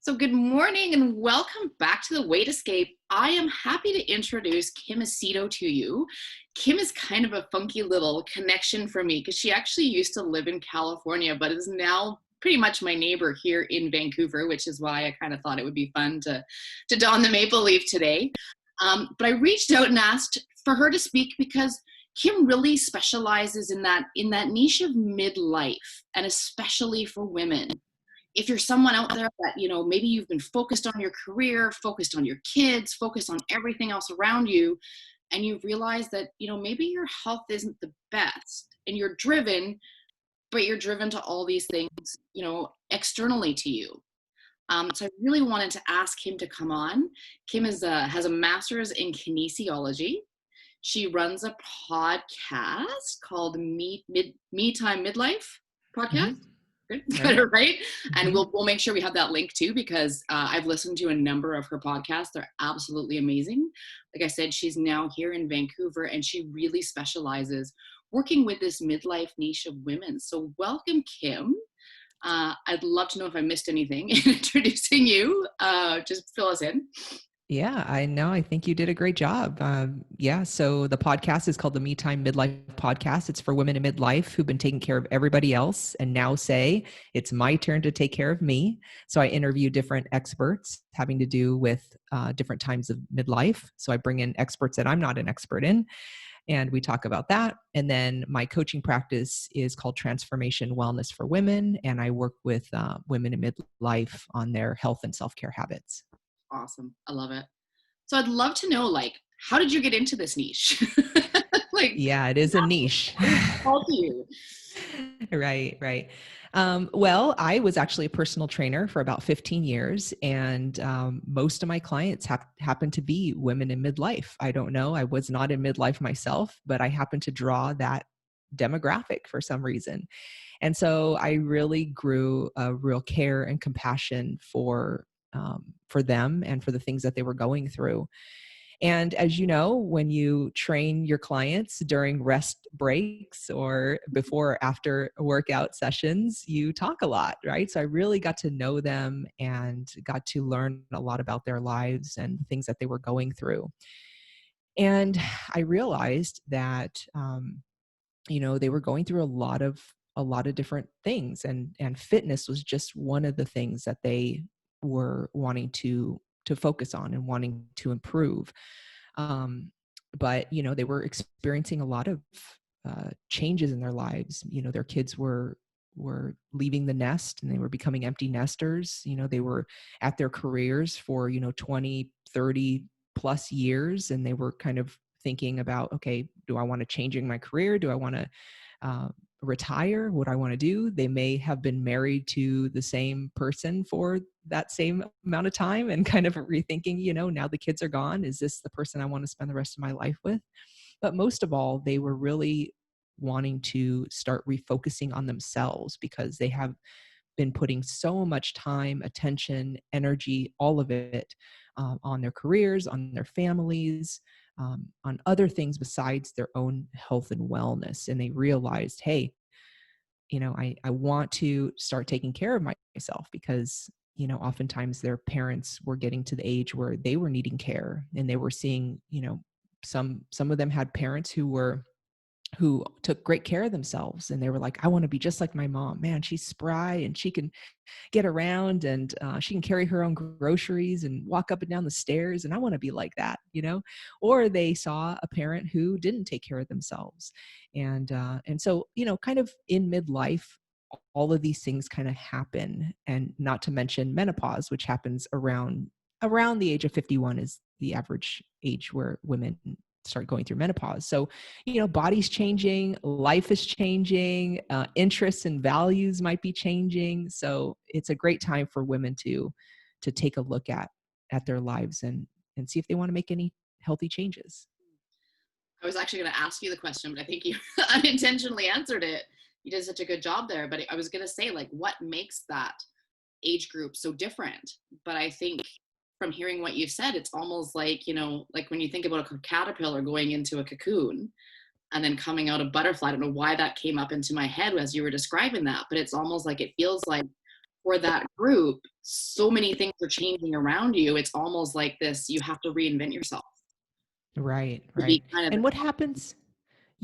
So, good morning and welcome back to the Weight Escape. I am happy to introduce Kim Aceto to you. Kim is kind of a funky little connection for me because she actually used to live in California, but is now pretty much my neighbor here in Vancouver, which is why I kind of thought it would be fun to don the maple leaf today. But I reached out and asked for her to speak because Kim really specializes in that niche of midlife, and especially for women. If you're someone out there that, maybe you've been focused on your career, focused on your kids, focused on everything else around you, and you've realized that, maybe your health isn't the best and you're driven, but you're driven to all these things, externally to you. So I really wanted to ask him to come on. Kim has a master's in kinesiology. She runs a podcast called Me Time Midlife podcast. Mhm. Good, got Right. it right. And Mhm. we'll make sure we have that link too, because I've listened to a number of her podcasts. They're absolutely amazing. Like I said, she's now here in Vancouver, and she really specializes working with this midlife niche of women. So welcome, Kim. I'd love to know if I missed anything in introducing you. Just fill us in. Yeah, I know. I think you did a great job. Yeah, so the podcast is called the Me Time Midlife Podcast. It's for women in midlife who've been taking care of everybody else and now say, it's my turn to take care of me. So I interview different experts having to do with different times of midlife. So I bring in experts that I'm not an expert in, and we talk about that. And then my coaching practice is called Transformation Wellness for Women, and I work with women in midlife on their health and self-care habits. Awesome. I love it. So I'd love to know, like, how did you get into this niche? Like, Yeah, it is a niche. what was called to you? Right, right. Well, I was actually a personal trainer for about 15 years, and most of my clients happen to be women in midlife. I don't know. I was not in midlife myself, but I happen to draw that demographic for some reason. And so I really grew a real care and compassion for them and for the things that they were going through. And as you know, when you train your clients during rest breaks or before or after workout sessions, you talk a lot, right? So I really got to know them and got to learn a lot about their lives and the things that they were going through. And I realized that, they were going through a lot of different things, and fitness was just one of the things that they were wanting to focus on and wanting to improve. um, but they were experiencing a lot of changes in their lives. Their kids were leaving the nest and they were becoming empty nesters. They were at their careers for 20, 30 plus years, and they were kind of thinking about, okay, do I want to changing my career? Do I want to uh, retire? What I want to do? They may have been married to the same person for that same amount of time and kind of rethinking, now the kids are gone. Is this the person I want to spend the rest of my life with? But most of all, they were really wanting to start refocusing on themselves because they have been putting so much time, attention, energy, all of it on their careers, on their families, on other things besides their own health and wellness. And they realized, hey, I want to start taking care of myself because, oftentimes their parents were getting to the age where they were needing care, and they were seeing, some of them had parents who took great care of themselves, and they were like, I want to be just like my mom. Man, she's spry and she can get around, and she can carry her own groceries and walk up and down the stairs, and I want to be like that. Or they saw a parent who didn't take care of themselves, and so kind of in midlife, all of these things kind of happen, and not to mention menopause, which happens around the age of 51 is the average age where women start going through menopause. So body's changing, life is changing, interests and values might be changing. So it's a great time for women to take a look at their lives and see if they want to make any healthy changes. I was actually going to ask you the question, but I think you unintentionally answered it. You did such a good job there. But I was going to say, like, what makes that age group so different? But I think from hearing what you said, it's almost like, like when you think about a caterpillar going into a cocoon and then coming out a butterfly. I don't know why that came up into my head as you were describing that, but it's almost like it feels like for that group, so many things are changing around you. It's almost like this, you have to reinvent yourself Right, to be right. kind of the And what happens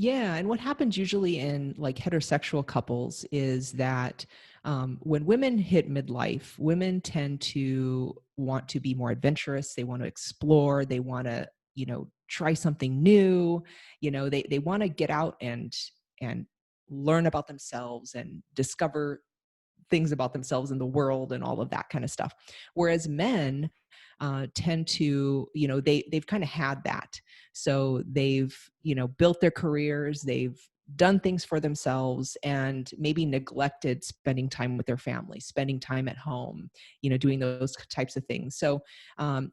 Yeah, and what happens usually in like heterosexual couples is that when women hit midlife, women tend to want to be more adventurous. They want to explore. They want to, try something new. They want to get out and learn about themselves and discover things about themselves in the world and all of that kind of stuff. Whereas men tend to, they've kind of had that. So they've, built their careers, they've done things for themselves and maybe neglected spending time with their family, spending time at home, doing those types of things. So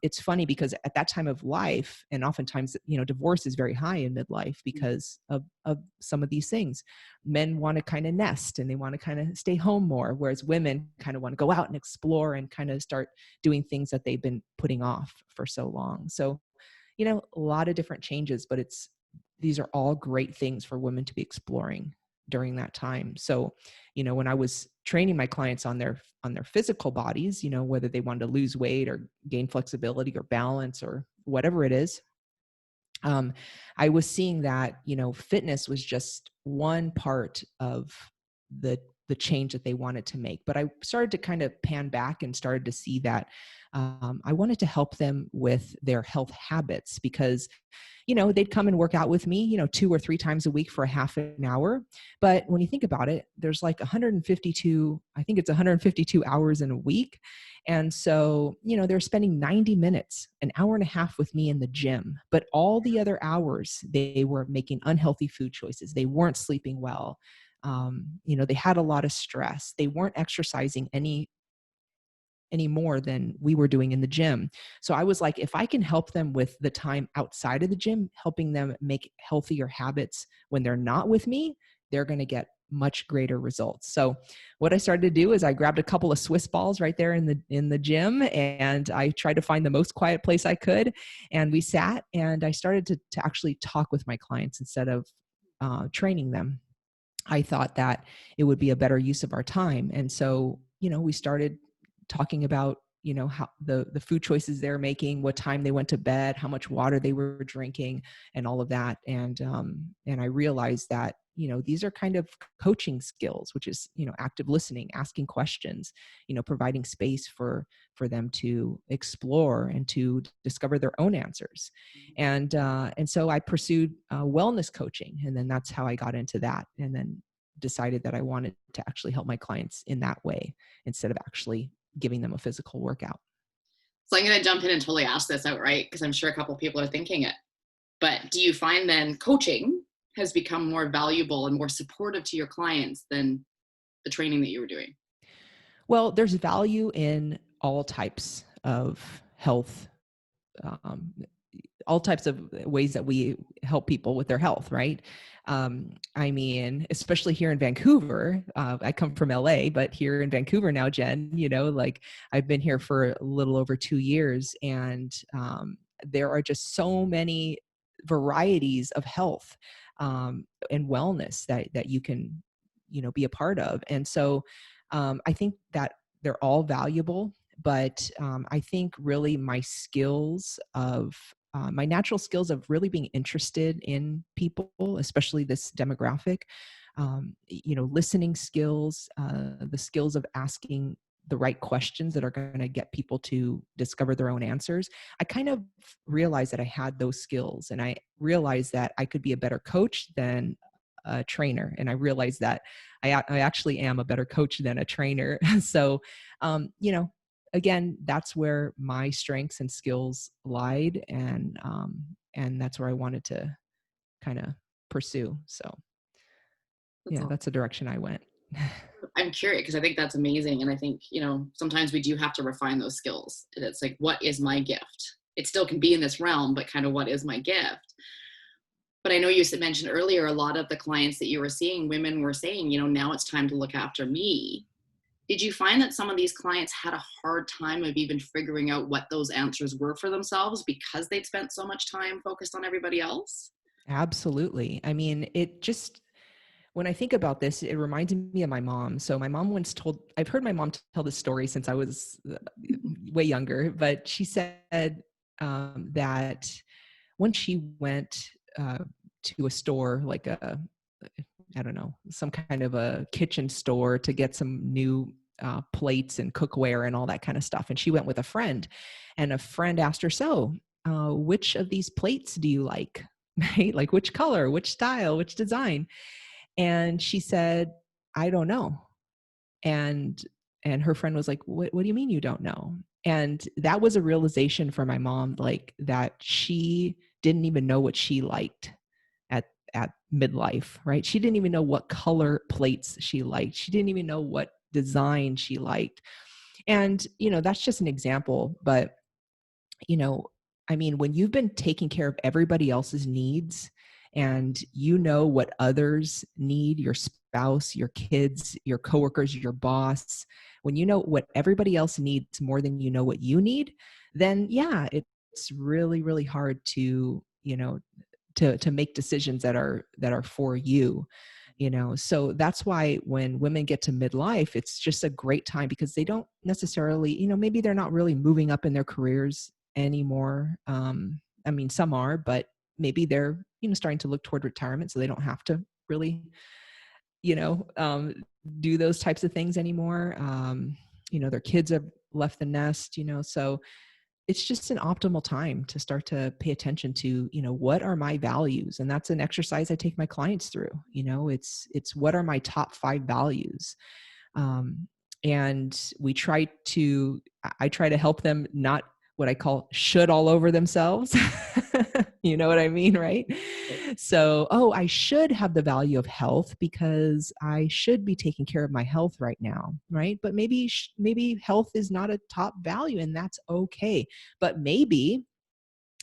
it's funny because at that time of life, and oftentimes, divorce is very high in midlife because of some of these things. Men want to kind of nest and they want to kind of stay home more, whereas women kind of want to go out and explore and kind of start doing things that they've been putting off for so long. So, a lot of different changes, but these are all great things for women to be exploring during that time. So, when I was training my clients on their physical bodies, whether they wanted to lose weight or gain flexibility or balance or whatever it is, um, I was seeing that, fitness was just one part of the change that they wanted to make. But I started to kind of pan back and started to see that I wanted to help them with their health habits because they'd come and work out with me, 2 or 3 times a week for a half an hour. But when you think about it, there's like 152, I think it's 152 hours in a week. And so, they're spending 90 minutes, an hour and a half with me in the gym. But all the other hours, they were making unhealthy food choices. They weren't sleeping well. They had a lot of stress. They weren't exercising any more than we were doing in the gym. So I was like, if I can help them with the time outside of the gym, helping them make healthier habits when they're not with me, they're going to get much greater results. So what I started to do is I grabbed a couple of Swiss balls right there in the gym and I tried to find the most quiet place I could, and we sat and I started to actually talk with my clients instead of training them. I thought that it would be a better use of our time. And so, we started talking about, how the food choices they're making, what time they went to bed, how much water they were drinking, and all of that. And I realized that, these are kind of coaching skills, which is, active listening, asking questions, providing space for them to explore and to discover their own answers. And so I pursued wellness coaching, and then that's how I got into that, and then decided that I wanted to actually help my clients in that way instead of actually giving them a physical workout. So I'm going to jump in and totally ask this outright because I'm sure a couple people are thinking it. But do you find then coaching has become more valuable and more supportive to your clients than the training that you were doing? Well, there's value in all types of health, um, all types of ways that we help people with their health, right? I mean, especially here in Vancouver, I come from LA, but here in Vancouver now, Jen, like I've been here for a little over 2 years, and there are just so many varieties of health and wellness that you can, be a part of. And so I think that they're all valuable, but I think really my natural skills of really being interested in people, especially this demographic, listening skills, the skills of asking the right questions that are going to get people to discover their own answers. I kind of realized that I had those skills, and I realized that I could be a better coach than a trainer. And I realized that I actually am a better coach than a trainer. So, um, you know, again, that's where my strengths and skills lied, and that's where I wanted to kind of pursue. So That's yeah, all. that's the direction I went. I'm curious because I think that's amazing. And I think, sometimes we do have to refine those skills. And it's like, what is my gift? It still can be in this realm, but kind of what is my gift? But I know you mentioned earlier, a lot of the clients that you were seeing, women were saying, now it's time to look after me. Did you find that some of these clients had a hard time of even figuring out what those answers were for themselves because they'd spent so much time focused on everybody else? Absolutely. I mean, it just When I think about this, it reminds me of my mom. So my mom once told, I've heard my mom tell this story since I was way younger, but she said that when she went to a store, like I don't know, some kind of a kitchen store to get some new plates and cookware and all that kind of stuff. And she went with a friend, and a friend asked her, so, which of these plates do you like? Right? Like which color, which style, which design? And she said, I don't know. And her friend was like, what do you mean you don't know? And that was a realization for my mom, like that she didn't even know what she liked at midlife, right? She didn't even know what color plates she liked. She didn't even know what design she liked. And, that's just an example, but you know, I mean, when you've been taking care of everybody else's needs and you know what others need, your spouse, your kids, your coworkers, your boss, when you know what everybody else needs more than you know what you need, then yeah, it's really, really hard to, to make decisions that are for you. So that's why when women get to midlife, it's just a great time because they don't necessarily, maybe they're not really moving up in their careers anymore. I mean, some are, but maybe they're, starting to look toward retirement, so they don't have to really, you know um, do those types of things anymore. Their kids have left the nest, so it's just an optimal time to start to pay attention to, what are my values? And that's an exercise I take my clients through. It's what are my top 5 values? Um, and I try to help them not what I call should all over themselves. You know what I mean, right? So, oh, I should have the value of health because I should be taking care of my health right now, right? But maybe health is not a top value, and that's okay. But maybe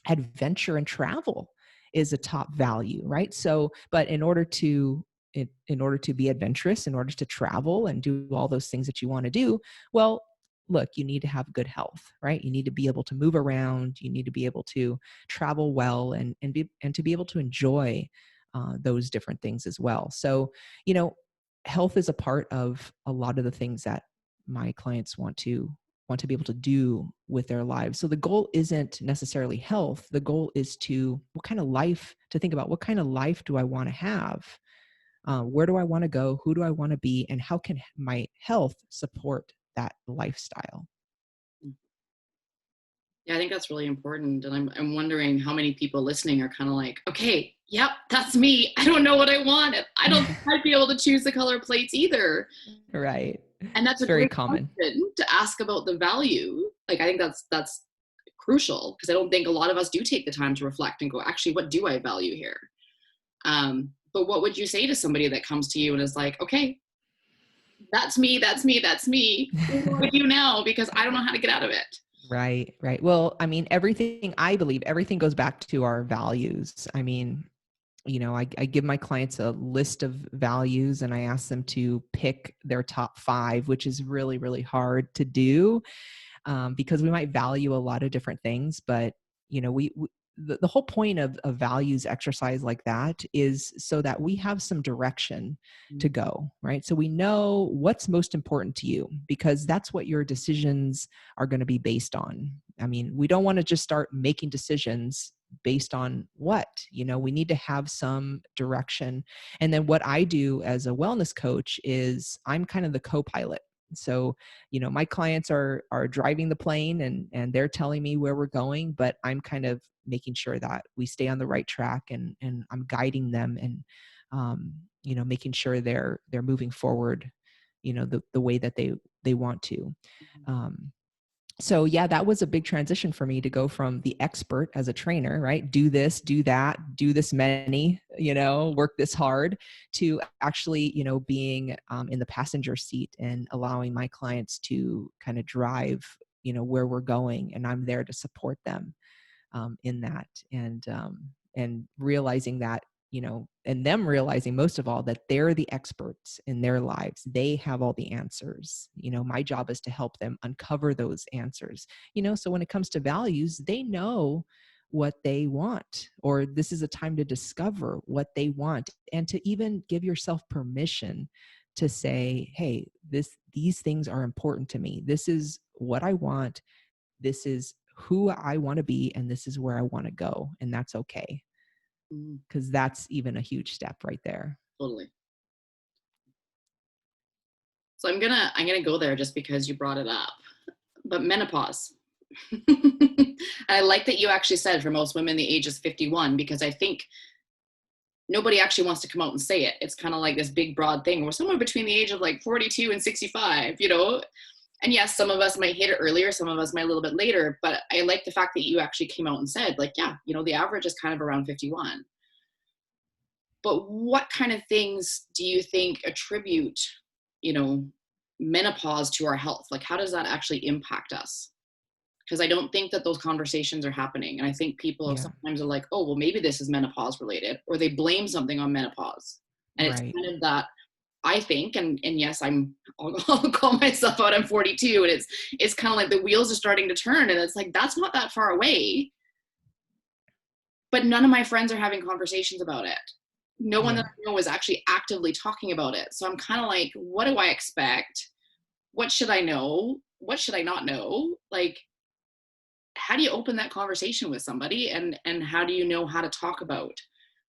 adventure and travel is a top value, right? So, but in order to be adventurous, in order to travel and do all those things that you want to do, well, look, you need to have good health, right? You need to be able to move around, you need to be able to travel well, and to be able to enjoy those different things as well. So, you know, health is a part of a lot of the things that my clients want to be able to do with their lives. So the goal isn't necessarily health. The goal is to think about what kind of life do I want to have? Where do I want to go? Who do I want to be? And how can my health support that lifestyle? Yeah, I think that's really important. And I'm wondering how many people listening are kind of like, okay, yep, that's me. I don't know what I want. I don't think I'd be able to choose the color plates either. Right. And that's It's a very great common. question to ask about the value. Like, I think that's crucial because I don't think a lot of us do take the time to reflect and go, actually, what do I value here? But what would you say to somebody that comes to you and is like, okay, that's me, that's me, that's me. What do I do now? Because I don't know how to get out of it. Right, right. Well, I mean, I believe everything goes back to our values. I mean, I give my clients a list of values and I ask them to pick their top 5, which is really, really hard to do, because we might value a lot of different things. But the whole point of values exercise like that is so that we have some direction to go, right? So we know what's most important to you, because that's what your decisions are going to be based on. I mean, we don't want to just start making decisions based on we need to have some direction. And then what I do as a wellness coach is I'm kind of the co-pilot. So, my clients are driving the plane, and they're telling me where we're going, but I'm kind of making sure that we stay on the right track, and I'm guiding them, and making sure they're moving forward, the way that they want to. Um, so yeah, that was a big transition for me to go from the expert as a trainer, right? Do this, do that, do this many, work this hard, to actually, being in the passenger seat and allowing my clients to kind of drive, where we're going. And I'm there to support them in that. And realizing that, and them realizing most of all that they're the experts in their lives. They have all the answers. My job is to help them uncover those answers. So when it comes to values, they know what they want, or this is a time to discover what they want, and to even give yourself permission to say, hey, these things are important to me. This is what I want. This is who I want to be, and this is where I want to go. And that's okay. Mm, Because that's even a huge step right there. totally. So I'm gonna go there just because you brought it up. But menopause. I like that you actually said for most women the age is 51, because I think nobody actually wants to come out and say it. It's kind of like this big broad thing. We're somewhere between the age of like 42 and 65, you know? And yes, some of us might hit it earlier, some of us might a little bit later, but I like the fact that you actually came out and said, like, yeah, the average is kind of around 51. But what kind of things do you think attribute, you know, menopause to our health? Like, how does that actually impact us? Because I don't think that those conversations are happening. And I think people Yeah. sometimes are like, oh, well, maybe this is menopause related, or they blame something on menopause. And it's Right. kind of that, I think, and yes, I'll call myself out. I'm 42, and it's kind of like the wheels are starting to turn, and it's like that's not that far away. But none of my friends are having conversations about it. No one that Yeah. I know is actually actively talking about it. So I'm kind of like, what do I expect? What should I know? What should I not know? Like, how do you open that conversation with somebody, and how do you know how to talk about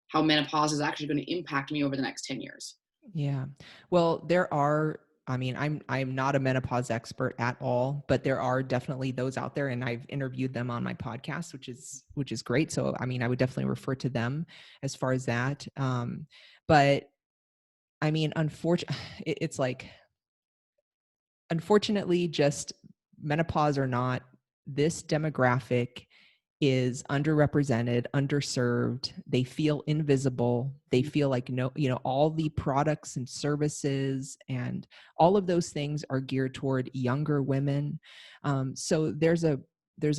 how menopause is actually going to impact me over the next 10 years? Yeah. Well, there are, I mean, I'm not a menopause expert at all, but there are definitely those out there, and I've interviewed them on my podcast, which is great. So I mean, I would definitely refer to them as far as that. But I mean, unfortunately, it's like, unfortunately, just menopause or not, this demographic is underrepresented, underserved. They feel invisible. They feel like no, all the products and services and all of those things are geared toward younger women. So there's a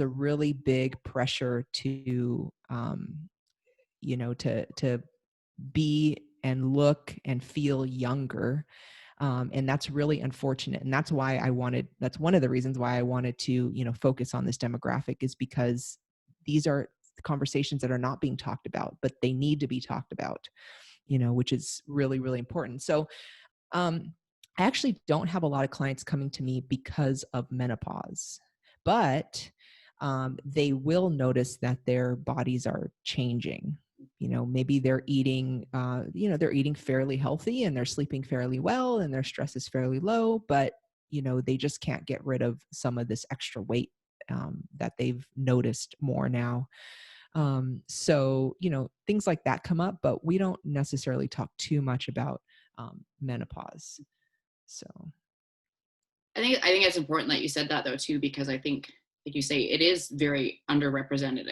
really big pressure to to be and look and feel younger. And that's really unfortunate. And that's one of the reasons why I wanted to, focus on this demographic, is because these are conversations that are not being talked about, but they need to be talked about, which is really, really important. So, I actually don't have a lot of clients coming to me because of menopause, but they will notice that their bodies are changing. Maybe they're eating fairly healthy and they're sleeping fairly well and their stress is fairly low, but they just can't get rid of some of this extra weight that they've noticed more now. So things like that come up, but we don't necessarily talk too much about menopause. So I think it's important that you said that though too, because I think, like you say, it is very underrepresented.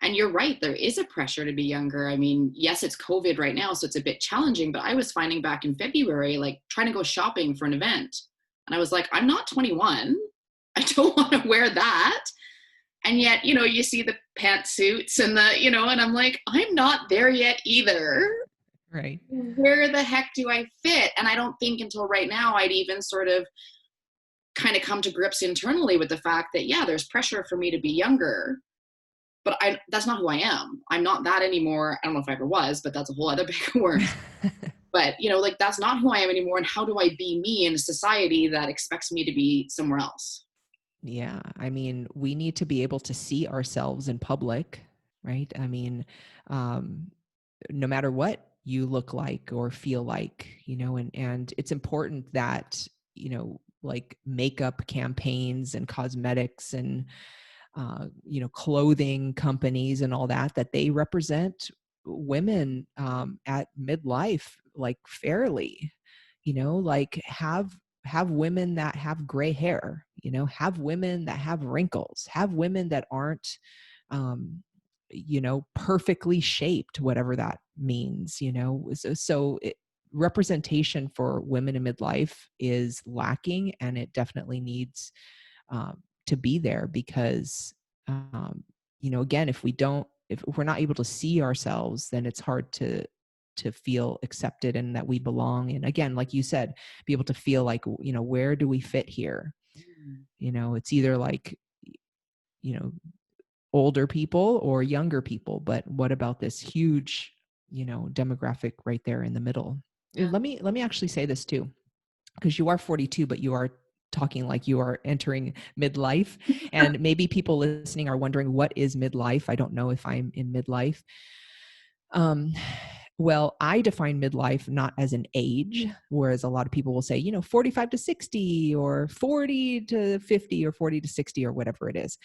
And you're right, there is a pressure to be younger. I mean, yes, it's COVID right now, so it's a bit challenging, but I was finding back in February, like trying to go shopping for an event. And I was like, I'm not 21. I don't want to wear that. And yet, you see the pantsuits and and I'm like, I'm not there yet either. right. Where the heck do I fit? And I don't think until right now I'd even sort of kind of come to grips internally with the fact that, yeah, there's pressure for me to be younger, but that's not who I am. I'm not that anymore. I don't know if I ever was, but that's a whole other bag of worms. But, like that's not who I am anymore. And how do I be me in a society that expects me to be somewhere else? Yeah, I mean, we need to be able to see ourselves in public, right? I mean, um, no matter what you look like or feel like, and it's important that, like makeup campaigns and cosmetics and clothing companies and all that they represent women at midlife, like fairly, like have women that have gray hair, have women that have wrinkles, have women that aren't, perfectly shaped, whatever that means, representation for women in midlife is lacking, and it definitely needs to be there, because again, if we're not able to see ourselves, then it's hard to feel accepted and that we belong. And again, like you said, be able to feel like, where do we fit here? It's either like, you know, older people or younger people, but what about this huge, demographic right there in the middle? Yeah. Let me actually say this too, because you are 42, but you are talking like you are entering midlife. And maybe people listening are wondering, what is midlife? I don't know if I'm in midlife. Um, well, I define midlife not as an age, whereas a lot of people will say, 45 to 60 or 40 to 50 or 40 to 60 or whatever it is.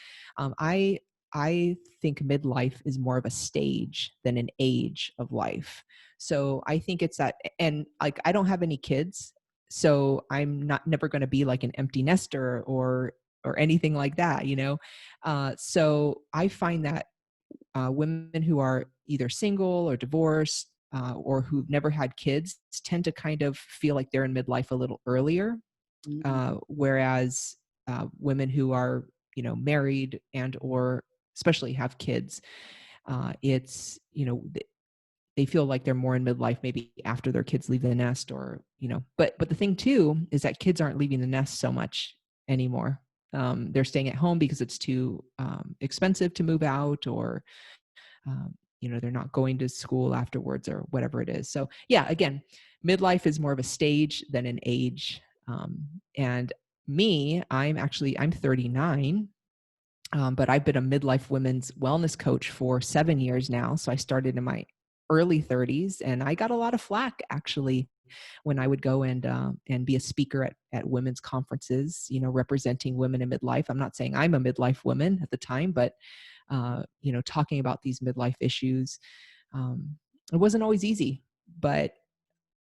I think midlife is more of a stage than an age of life. So I think it's that, and like I don't have any kids, so I'm not never going to be like an empty nester or anything like that. So I find that women who are either single or divorced or who've never had kids tend to kind of feel like they're in midlife a little earlier, Mhm. whereas women who are married and or especially have kids, it's they feel like they're more in midlife maybe after their kids leave the nest, or but the thing too is that kids aren't leaving the nest so much anymore. They're staying at home because it's too expensive to move out, or they're not going to school afterwards or whatever it is. So yeah, again, midlife is more of a stage than an age. And me, I'm 39, but I've been a midlife women's wellness coach for 7 years now. So I started in my early 30s, and I got a lot of flack actually when I would go and be a speaker at women's conferences, representing women in midlife. I'm not saying I'm a midlife woman at the time, but talking about these midlife issues. Um, it wasn't always easy, but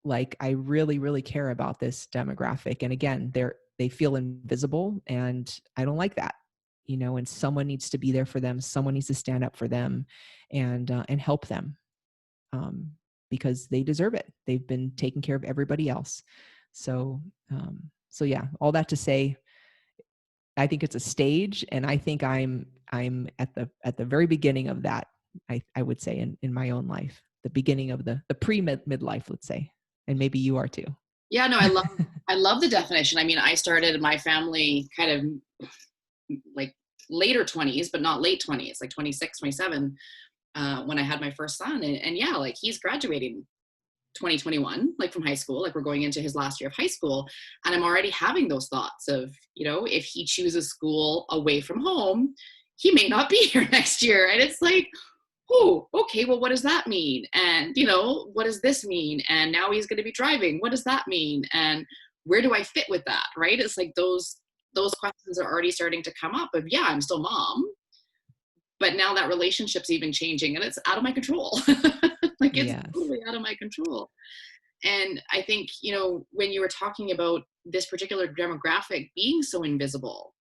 like I really, really care about this demographic. And again, they feel invisible, and I don't like that. And someone needs to be there for them. Someone needs to stand up for them and help them, um, because they deserve it. They've been taking care of everybody else. So yeah, all that to say, I think it's a stage, and I think I'm at the very beginning of that. I would say in my own life, the beginning of the pre midlife, let's say, and maybe you are too. Yeah, no, I love the definition. I mean, I started my family kind of like later 20s, but not late 20s, like 26, 27, when I had my first son. And yeah, like he's graduating 2021, like from high school, like we're going into his last year of high school. And I'm already having those thoughts of, if he chooses school away from home, he may not be here next year. And it's like, oh, okay, well, what does that mean? And, what does this mean? And now he's going to be driving. What does that mean? And where do I fit with that? Right. It's like those questions are already starting to come up of, yeah, I'm still mom, but now that relationship's even changing and it's out of my control. Like it's Yes. totally out of my control. And I think, when you were talking about this particular demographic being so invisible,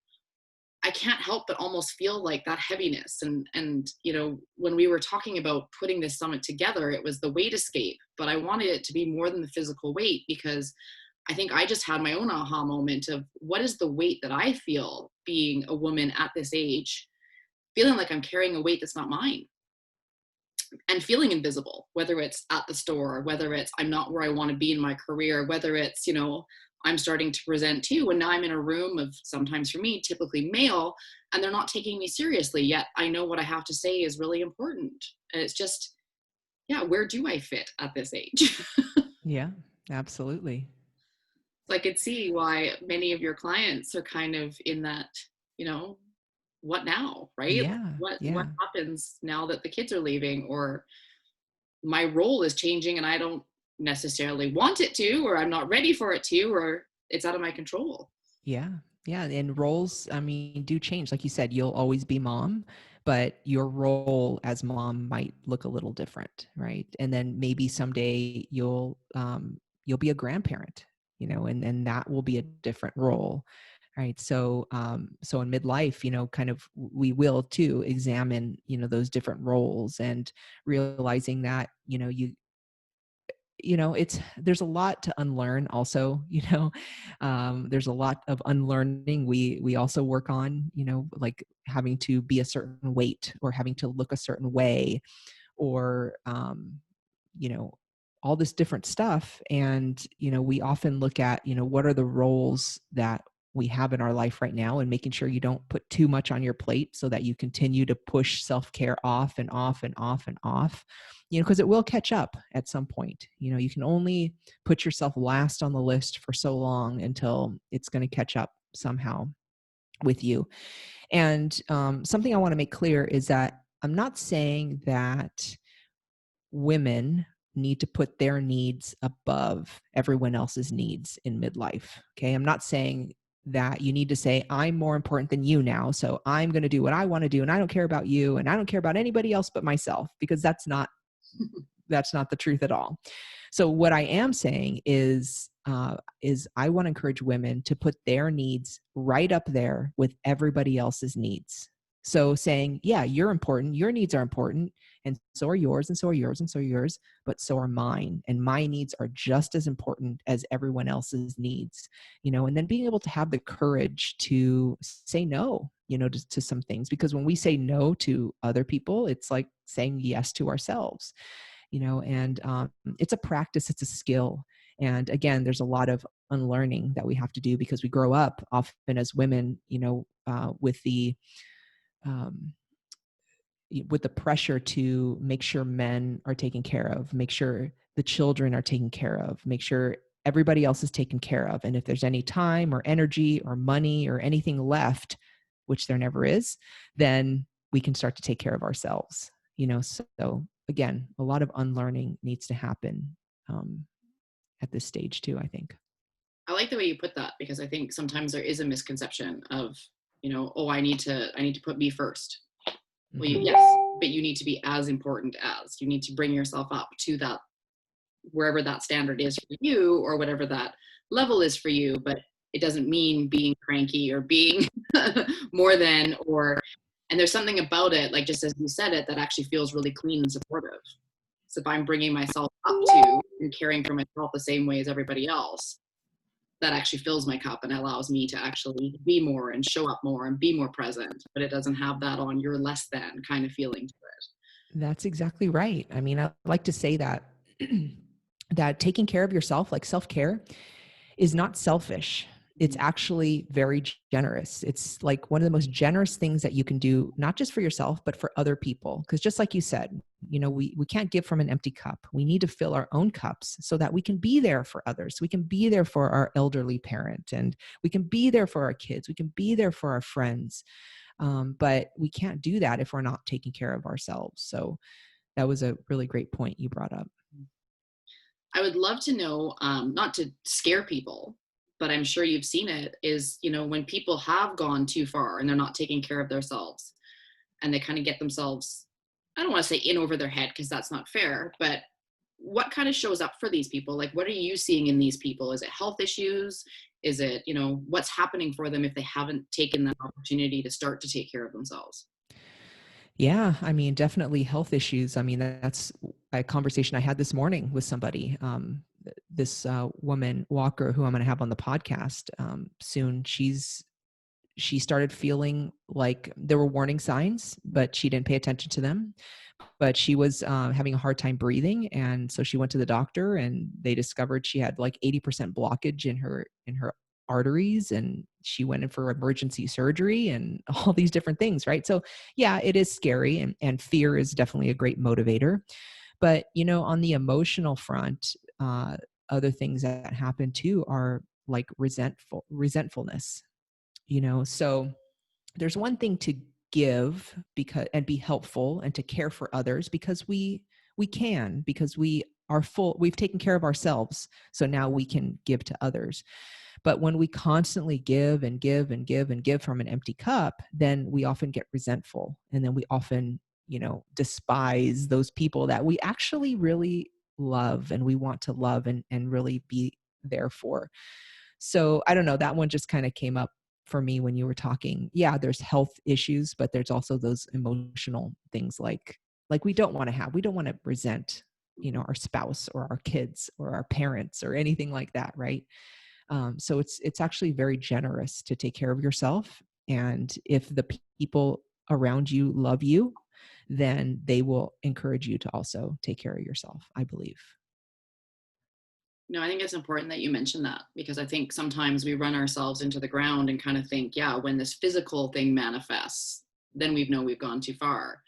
I can't help but almost feel like that heaviness. And when we were talking about putting this summit together, it was the weight escape, but I wanted it to be more than the physical weight, because I think I just had my own aha moment of what is the weight that I feel being a woman at this age, feeling like I'm carrying a weight that's not mine and feeling invisible, whether it's at the store, whether it's I'm not where I want to be in my career, whether it's, I'm starting to present too. And now I'm in a room of, sometimes for me, typically male, and they're not taking me seriously. Yet I know what I have to say is really important. And it's just, yeah, where do I fit at this age? Yeah, absolutely. So I could see why many of your clients are kind of in that, you know, what now, right? Like, Yeah, what yeah. happens now that the kids are leaving, or my role is changing and I don't necessarily want it to, or I'm not ready for it to, or it's out of my control. Yeah. Yeah. And roles, I mean, do change. Like you said, you'll always be mom, but your role as mom might look a little different, right? And then maybe someday you'll be a grandparent, and that will be a different role. Right. So in midlife, kind of we will too examine, those different roles, and realizing that, it's there's a lot to unlearn also. There's a lot of unlearning we also work on, like having to be a certain weight or having to look a certain way, or you know all this different stuff. And we often look at, what are the roles that we have in our life right now, and making sure you don't put too much on your plate so that you continue to push self-care off and off and off and off, because it will catch up at some point. You can only put yourself last on the list for so long until it's going to catch up somehow with you. And something I want to make clear is that I'm not saying that women need to put their needs above everyone else's needs in midlife. Okay. I'm not saying that you need to say, I'm more important than you now, so I'm going to do what I want to do, and I don't care about you, and I don't care about anybody else but myself, because that's not the truth at all. So what I am saying is I want to encourage women to put their needs right up there with everybody else's needs. So saying, yeah, you're important, your needs are important, and so are yours, and so are yours, and so are yours, but so are mine. And my needs are just as important as everyone else's needs, and then being able to have the courage to say no, to some things. Because when we say no to other people, it's like saying yes to ourselves. And it's a practice, it's a skill. And again, there's a lot of unlearning that we have to do, because we grow up often as women, um, with the pressure to make sure men are taken care of, make sure the children are taken care of, make sure everybody else is taken care of. And if there's any time or energy or money or anything left, which there never is, then we can start to take care of ourselves. So again, a lot of unlearning needs to happen um, at this stage too, I think. I like the way you put that, because I think sometimes there is a misconception of, oh, I need to put me first. Well, Mhm. yes, but you need to be as important as. You need to bring yourself up to that, wherever that standard is for you, or whatever that level is for you. But it doesn't mean being cranky or being more than, or, and there's something about it, like just as you said it, that actually feels really clean and supportive. So if I'm bringing myself up to and caring for myself the same way as everybody else, that actually fills my cup and allows me to actually be more and show up more and be more present. But it doesn't have that on you're less than kind of feeling to it. That's exactly right. I mean, I like to say that that taking care of yourself, like self-care, is not selfish. It's actually very generous. It's like one of the most generous things that you can do, not just for yourself, but for other people. Because just like you said, we can't give from an empty cup. We need to fill our own cups so that we can be there for others. We can be there for our elderly parent, and we can be there for our kids. We can be there for our friends. But we can't do that if we're not taking care of ourselves. So that was a really great point you brought up. I would love to know, not to scare people, but I'm sure you've seen it, is, when people have gone too far and they're not taking care of themselves, and they kind of get themselves, I don't want to say in over their head, because that's not fair, but what kind of shows up for these people? Like, what are you seeing in these people? Is it health issues? Is it, what's happening for them if they haven't taken that opportunity to start to take care of themselves? Yeah, I mean, definitely health issues. I mean, that's a conversation I had this morning with somebody. This woman, Walker, who I'm going to have on the podcast soon. She started feeling like there were warning signs, but she didn't pay attention to them. But she was having a hard time breathing, and so she went to the doctor, and they discovered she had like 80% blockage in her arteries, and she went in for emergency surgery and all these different things, right? So yeah, it is scary, and fear is definitely a great motivator. But on the emotional front, other things that happen too are like resentfulness. So there's one thing to give because and be helpful and to care for others, because we can, because we've taken care of ourselves, so now we can give to others. But when we constantly give and give and give and give from an empty cup, then we often get resentful, and then we often despise those people that we actually really love and we want to love and really be there for. So I don't know, that one just kind of came up for me when you were talking. Yeah, there's health issues, but there's also those emotional things like we don't want to resent, our spouse or our kids or our parents or anything like that, right? So it's actually very generous to take care of yourself. And if the people around you love you, then they will encourage you to also take care of yourself, I believe. No, I think it's important that you mention that, because I think sometimes we run ourselves into the ground and kind of think, yeah, when this physical thing manifests, then we know we've gone too far.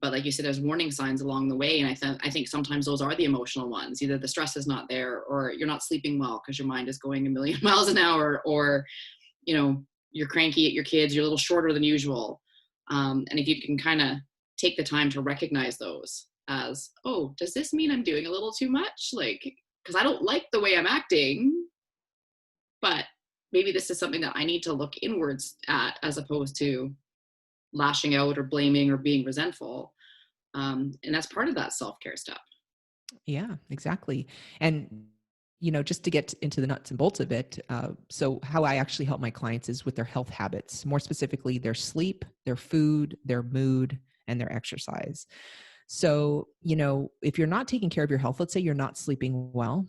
But like you said, there's warning signs along the way. And I think sometimes those are the emotional ones. Either the stress is not there, or you're not sleeping well because your mind is going a million miles an hour, or, you know, you're cranky at your kids, you're a little shorter than usual. And if you can kind of take the time to recognize those as, oh, does this mean I'm doing a little too much? Like, because I don't like the way I'm acting, but maybe this is something that I need to look inwards at, as opposed to lashing out or blaming or being resentful. And that's part of that self-care step. Yeah, exactly. And just to get into the nuts and bolts of it, so how I actually help my clients is with their health habits, more specifically their sleep, their food, their mood, and their exercise. So, if you're not taking care of your health, let's say you're not sleeping well,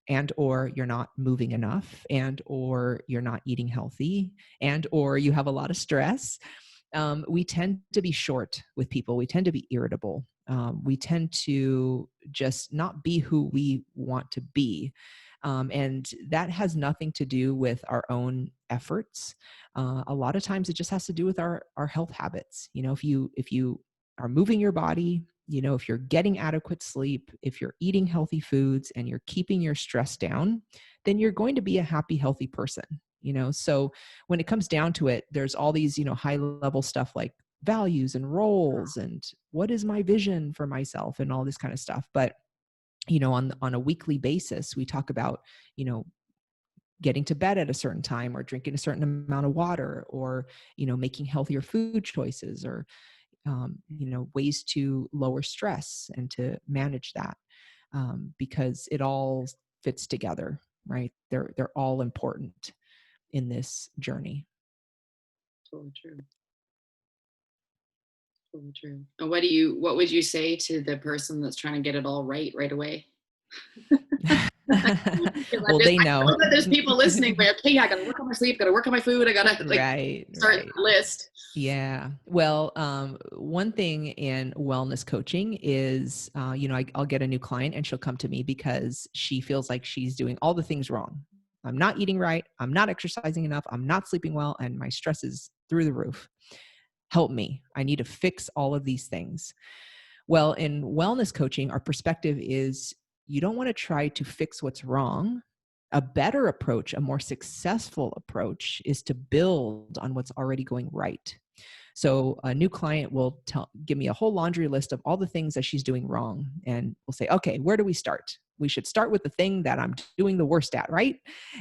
and or you're not moving enough, and or you're not eating healthy, and or you have a lot of stress, we tend to be short with people. We tend to be irritable. We tend to just not be who we want to be. And that has nothing to do with our own efforts. A lot of times it just has to do with our health habits. If you are moving your body, if you're getting adequate sleep, if you're eating healthy foods and you're keeping your stress down, then you're going to be a happy, healthy person. So when it comes down to it, there's all these, high level stuff like values and roles and what is my vision for myself and all this kind of stuff. But, on a weekly basis, we talk about, you know, getting to bed at a certain time or drinking a certain amount of water or, making healthier food choices or, ways to lower stress and to manage that, because it all fits together, right? They're all important in this journey. Totally true. Totally true. And what would you say to the person that's trying to get it all right away? Because Well, they I know. know that there's people listening where, okay, yeah, I got to work on my sleep, got to work on my food, I got to like Right, start right. that list. Yeah. Well, one thing in wellness coaching is, I'll get a new client and she'll come to me because she feels like she's doing all the things wrong. I'm not eating right. I'm not exercising enough. I'm not sleeping well. And my stress is through the roof. Help me. I need to fix all of these things. Well, in wellness coaching, our perspective is you don't want to try to fix what's wrong. A better approach, a more successful approach, is to build on what's already going right. So a new client will give me a whole laundry list of all the things that she's doing wrong. And we'll say, okay, where do we start? We should start with the thing that I'm doing the worst at, right?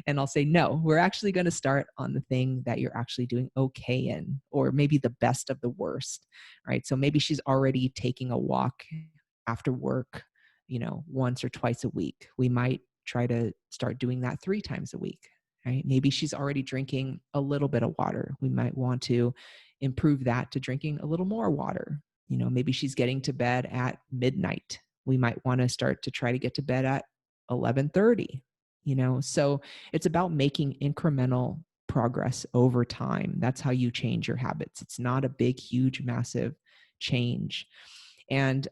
And I'll say, no, we're actually going to start on the thing that you're actually doing okay in, or maybe the best of the worst, right? So maybe she's already taking a walk after work, once or twice a week. We might try to start doing that 3 times a week, right? Maybe she's already drinking a little bit of water. We might want to improve that to drinking a little more water. Maybe she's getting to bed at midnight. We might want to start to try to get to bed at 11:30. So it's about making incremental progress over time. That's how you change your habits. It's not a big, huge, massive change. And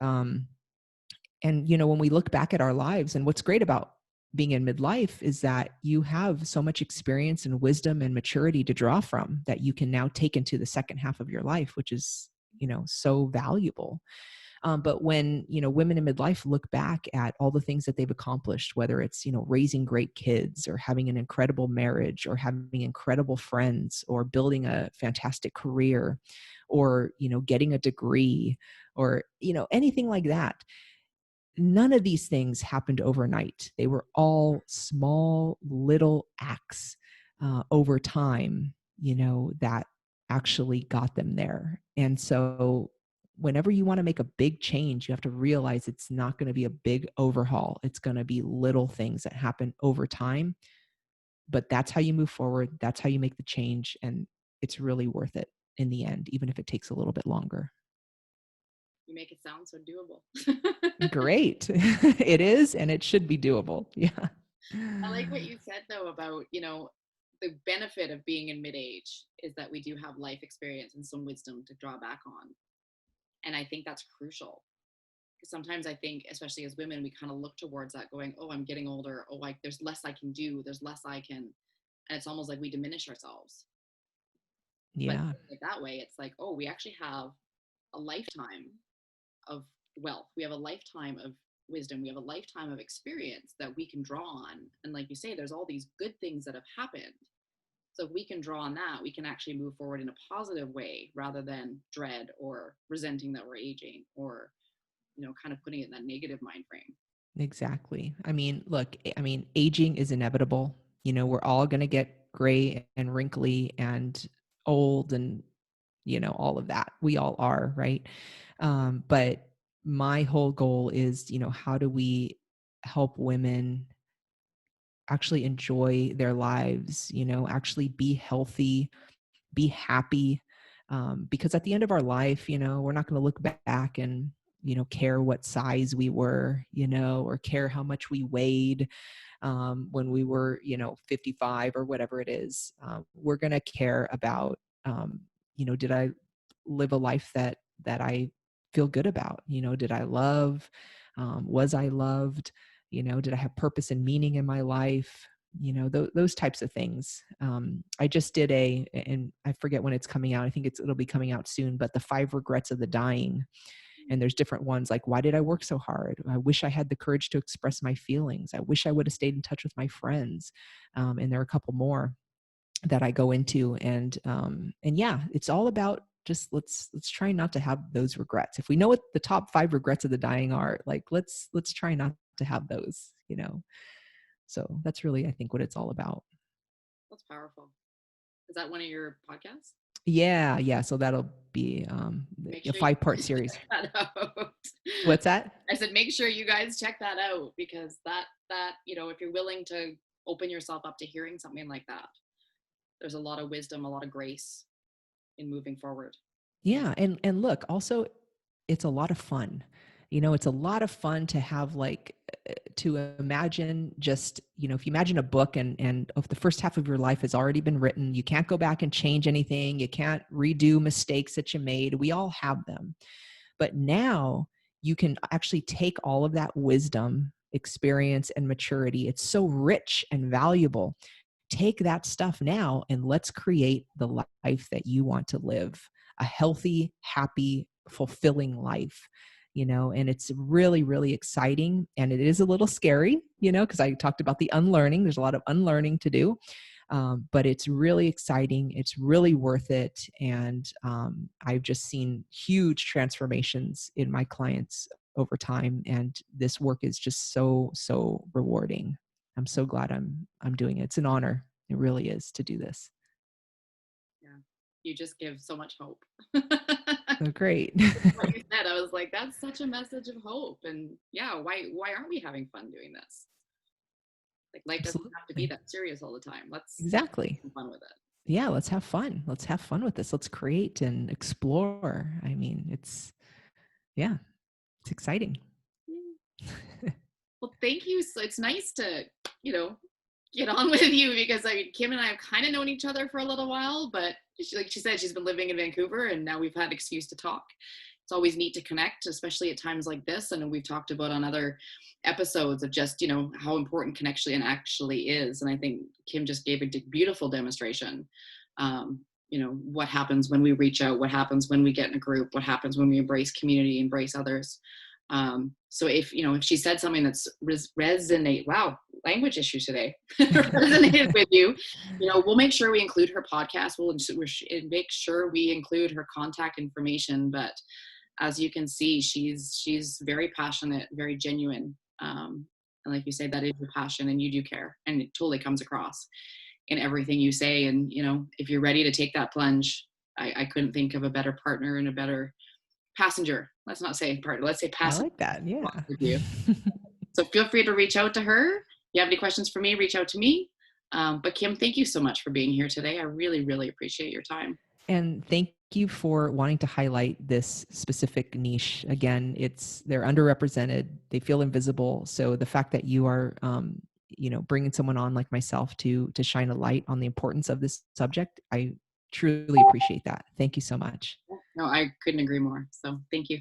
when we look back at our lives, and what's great about being in midlife is that you have so much experience and wisdom and maturity to draw from that you can now take into the second half of your life, which is, so valuable. But when, women in midlife look back at all the things that they've accomplished, whether it's, raising great kids or having an incredible marriage or having incredible friends or building a fantastic career or, getting a degree or, anything like that, none of these things happened overnight. They were all small little acts over time, that actually got them there. And so whenever you want to make a big change, you have to realize it's not going to be a big overhaul. It's going to be little things that happen over time. But that's how you move forward. That's how you make the change. And it's really worth it in the end, even if it takes a little bit longer. You make it sound so doable. Great. It is, and it should be doable. Yeah. I like what you said though about, the benefit of being in mid-age is that we do have life experience and some wisdom to draw back on. And I think that's crucial, sometimes I think, especially as women, we kind of look towards that going, oh, I'm getting older. Oh, like there's less I can do. There's less I can. And it's almost like we diminish ourselves. But Yeah, like that way, it's like, oh, we actually have a lifetime of wealth. We have a lifetime of wisdom. We have a lifetime of experience that we can draw on. And like you say, there's all these good things that have happened. So if we can draw on that, we can actually move forward in a positive way rather than dread or resenting that we're aging or, kind of putting it in that negative mind frame. exactly. I mean, look, I mean, aging is inevitable. We're all going to get gray and wrinkly and old and, all of that. We all are, right? But my whole goal is, how do we help women actually enjoy their lives, actually be healthy, be happy. Because at the end of our life, we're not going to look back and, care what size we were, or care how much we weighed when we were, 55 or whatever it is. We're going to care about, did I live a life that I feel good about? Did I love? Was I loved? Did I have purpose and meaning in my life? Those types of things. I just did and I forget when it's coming out. I think it'll be coming out soon, but the 5 regrets of the dying. And there's different ones like, why did I work so hard? I wish I had the courage to express my feelings. I wish I would have stayed in touch with my friends. And there are a couple more that I go into. And yeah, it's all about just let's try not to have those regrets. If we know what the top 5 regrets of the dying are, like let's try not to have those. So that's really, I think, what it's all about. That's powerful. Is that one of your podcasts? Yeah, yeah. So that'll be Make a sure you 5-part guys series. check that out. What's that? I said, make sure you guys check that out because if you're willing to open yourself up to hearing something like that, there's a lot of wisdom, a lot of grace in moving forward. Yeah, and look, also it's a lot of fun. It's a lot of fun to have to imagine just, if you imagine a book and if the first half of your life has already been written, you can't go back and change anything. You can't redo mistakes that you made. We all have them. But now you can actually take all of that wisdom, experience, and maturity. It's so rich and valuable. Take that stuff now and let's create the life that you want to live, a healthy, happy, fulfilling life. And it's really, really exciting. And it is a little scary, because I talked about the unlearning. There's a lot of unlearning to do. But it's really exciting. It's really worth it. And I've just seen huge transformations in my clients over time. And this work is just so, so rewarding. I'm so glad I'm doing it. It's an honor. It really is to do this. Yeah. You just give so much hope. So great. What you said, I was like, that's such a message of hope. And yeah, why aren't we having fun doing this? Like life doesn't have to be Absolutely. that serious all the time. Let's have Exactly. some fun with it. Yeah, let's have fun. Let's have fun with this. Let's create and explore. I mean, yeah, it's exciting. Yeah. Well, thank you. So it's nice to, you know, get on with you because I mean, Kim and I have kind of known each other for a little while, but like she said, she's been living in Vancouver and now we've had an excuse to talk. It's always neat to connect, especially at times like this. And we've talked about on other episodes of just, how important connection actually is. And I think Kim just gave a beautiful demonstration. What happens when we reach out, what happens when we get in a group, what happens when we embrace community, embrace others. So if she said something that's resonate, wow, language issues today, resonated with you, we'll make sure we include her podcast. We'll make sure we include her contact information. But as you can see, she's very passionate, very genuine. And like you say, that is your passion and you do care and it totally comes across in everything you say. And, if you're ready to take that plunge, I couldn't think of a better partner and a better passenger. Let's not say partner, let's say I passenger like that. Yeah. with you. So feel free to reach out to her. If you have any questions for me, reach out to me. But Kim, thank you so much for being here today. I really, really appreciate your time. And thank you for wanting to highlight this specific niche. Again, they're underrepresented. They feel invisible. So the fact that you are, bringing someone on like myself to shine a light on the importance of this subject, I truly appreciate that. Thank you so much. No, I couldn't agree more. So thank you.